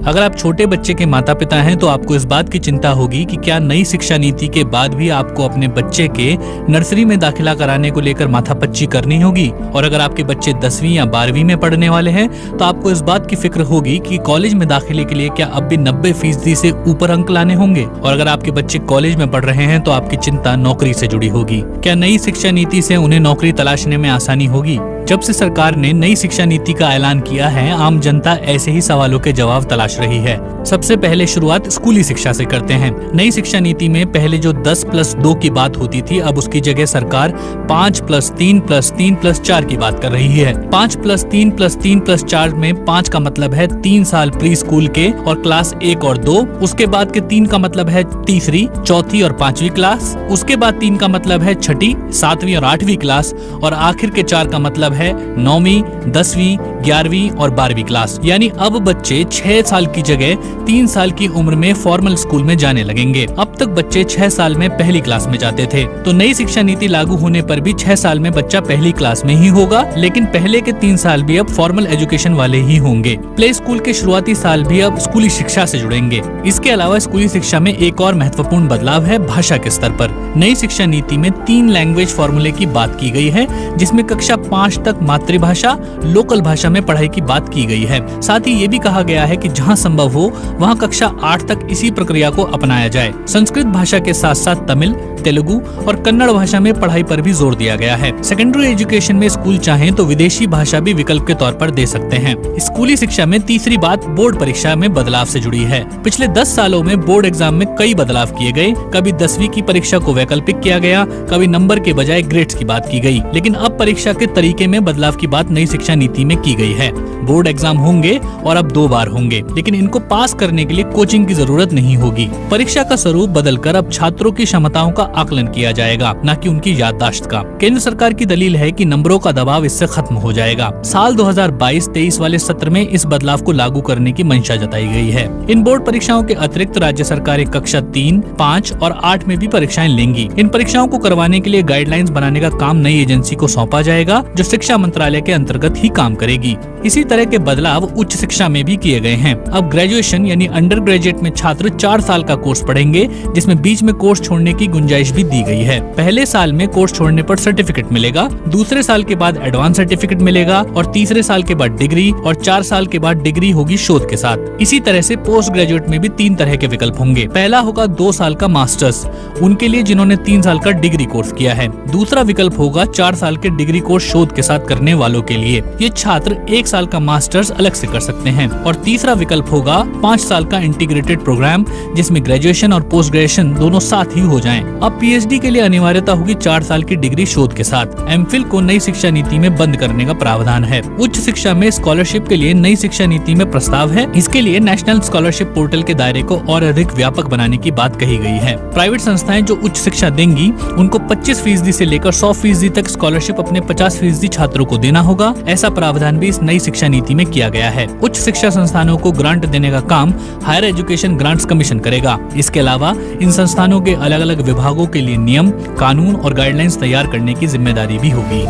अगर आप छोटे बच्चे के माता पिता हैं तो आपको इस बात की चिंता होगी कि क्या नई शिक्षा नीति के बाद भी आपको अपने बच्चे के नर्सरी में दाखिला कराने को लेकर माथापच्ची करनी होगी। और अगर आपके बच्चे 10वीं या 12वीं में पढ़ने वाले हैं तो आपको इस बात की फिक्र होगी कि कॉलेज में दाखिले के लिए क्या अब भी 90% से ऊपर अंक लाने होंगे। और अगर आपके बच्चे कॉलेज में पढ़ रहे हैं तो आपकी चिंता नौकरी से जुड़ी होगी। क्या नई शिक्षा नीति से उन्हें नौकरी तलाशने में आसानी होगी। जब से सरकार ने नई शिक्षा नीति का ऐलान किया है, आम जनता ऐसे ही सवालों के जवाब तलाश रही है। सबसे पहले शुरुआत स्कूली शिक्षा से करते हैं। नई शिक्षा नीति में पहले जो 10+2 की बात होती थी, अब उसकी जगह सरकार 5+3+3+4 की बात कर रही है। 5+3+3+4 में 5 का मतलब है 3 साल प्री स्कूल के और क्लास 1 और 2। उसके बाद के 3 का मतलब है तीसरी, चौथी और 5वीं क्लास। उसके बाद 3 का मतलब है 6ठी, 7वीं और 8वीं क्लास। और आखिर के 4 का मतलब है 9वीं, 10वीं, 11वीं और 12वीं क्लास। यानी अब बच्चे 6 साल की जगह 3 साल की उम्र में फॉर्मल स्कूल में जाने लगेंगे। अब तक बच्चे 6 साल में पहली क्लास में जाते थे, तो नई शिक्षा नीति लागू होने पर भी 6 साल में बच्चा पहली क्लास में ही होगा, लेकिन पहले के 3 साल भी अब फॉर्मल एजुकेशन वाले ही होंगे। प्ले स्कूल के शुरुआती साल भी अब स्कूली शिक्षा से जुड़ेंगे। इसके अलावा स्कूली शिक्षा में एक और महत्वपूर्ण बदलाव है भाषा के स्तर पर। नई शिक्षा नीति में 3 लैंग्वेज फॉर्मूले की बात की गई है, जिसमें कक्षा 5 तक मातृभाषा, लोकल भाषा में पढ़ाई की बात की गई है। साथ ही ये भी कहा गया है कि जहां संभव हो वहां कक्षा 8 तक इसी प्रक्रिया को अपनाया जाए। संस्कृत भाषा के साथ साथ तमिल, तेलुगु और कन्नड़ भाषा में पढ़ाई पर भी जोर दिया गया है। सेकेंडरी एजुकेशन में स्कूल चाहें तो विदेशी भाषा भी विकल्प के तौर पर दे सकते हैं। स्कूली शिक्षा में तीसरी बात बोर्ड परीक्षा में बदलाव से जुड़ी है। पिछले 10 सालों में बोर्ड एग्जाम में कई बदलाव किए गए। कभी 10वीं की परीक्षा को वैकल्पिक किया गया, कभी नंबर के बजाय ग्रेड्स की बात की गई। लेकिन अब परीक्षा के तरीके में बदलाव की बात नई शिक्षा नीति में की गई है। बोर्ड एग्जाम होंगे और अब 2 बार होंगे, लेकिन इनको पास करने के लिए कोचिंग की जरूरत नहीं होगी। परीक्षा का स्वरूप बदलकर अब छात्रों की क्षमताओं का आकलन किया जाएगा, न कि उनकी याददाश्त का। केंद्र सरकार की दलील है कि नंबरों का दबाव इससे खत्म हो जाएगा। साल 2022-23 वाले सत्र में इस बदलाव को लागू करने की मंशा जताई गई है। इन बोर्ड परीक्षाओं के अतिरिक्त राज्य सरकारें कक्षा 3, 5 और 8 में भी परीक्षाएं लेंगी। इन परीक्षाओं को करवाने के लिए गाइडलाइंस बनाने का काम नई एजेंसी को सौंपा जाएगा, जो शिक्षा मंत्रालय के अंतर्गत ही काम करेगी। इसी तरह के बदलाव उच्च शिक्षा में भी किए गए हैं। अब ग्रेजुएशन यानी अंडर ग्रेजुएट में छात्र 4 साल का कोर्स पढ़ेंगे, जिसमें बीच में कोर्स छोड़ने की गुंजाइश भी दी गई है। पहले साल में कोर्स छोड़ने पर सर्टिफिकेट मिलेगा, दूसरे साल के बाद एडवांस सर्टिफिकेट मिलेगा और तीसरे साल के बाद डिग्री और 4 साल के बाद डिग्री होगी शोध के साथ। इसी तरह से पोस्ट ग्रेजुएट में भी 3 तरह के विकल्प होंगे। पहला होगा 2 साल का मास्टर्स, उनके लिए जिन्होंने 3 साल का डिग्री कोर्स किया है। दूसरा विकल्प होगा 4 साल के डिग्री कोर्स शोध के साथ करने वालों के लिए। ये छात्र 1 साल का मास्टर्स अलग से कर सकते हैं। और तीसरा विकल्प होगा 5 साल का इंटीग्रेटेड प्रोग्राम, जिसमें ग्रेजुएशन और पोस्ट ग्रेजुएशन दोनों साथ ही हो जाएं। अब पीएचडी के लिए अनिवार्यता होगी 4 साल की डिग्री शोध के साथ। एमफिल को नई शिक्षा नीति में बंद करने का प्रावधान है। उच्च शिक्षा में स्कॉलरशिप के लिए नई शिक्षा नीति में प्रस्ताव है। इसके लिए नेशनल स्कॉलरशिप पोर्टल के दायरे को और अधिक व्यापक बनाने की बात कही गई है। प्राइवेट संस्थाएं जो उच्च शिक्षा देंगी उनको 25% से लेकर 100% तक स्कॉलरशिप अपने 50% छात्रों को देना होगा। ऐसा प्रावधान भी इस नई शिक्षा नीति में किया गया है। उच्च शिक्षा संस्थानों को ग्रांट देने का काम हायर एजुकेशन ग्रांट्स कमीशन करेगा। इसके अलावा इन संस्थानों के अलग अलग विभागों के लिए नियम, कानून और गाइडलाइंस तैयार करने की जिम्मेदारी भी होगी।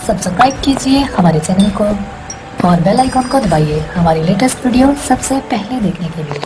सब्सक्राइब कीजिए हमारे चैनल को और बेल आइकॉन को दबाइए हमारी लेटेस्ट वीडियो सबसे पहले देखने के लिए।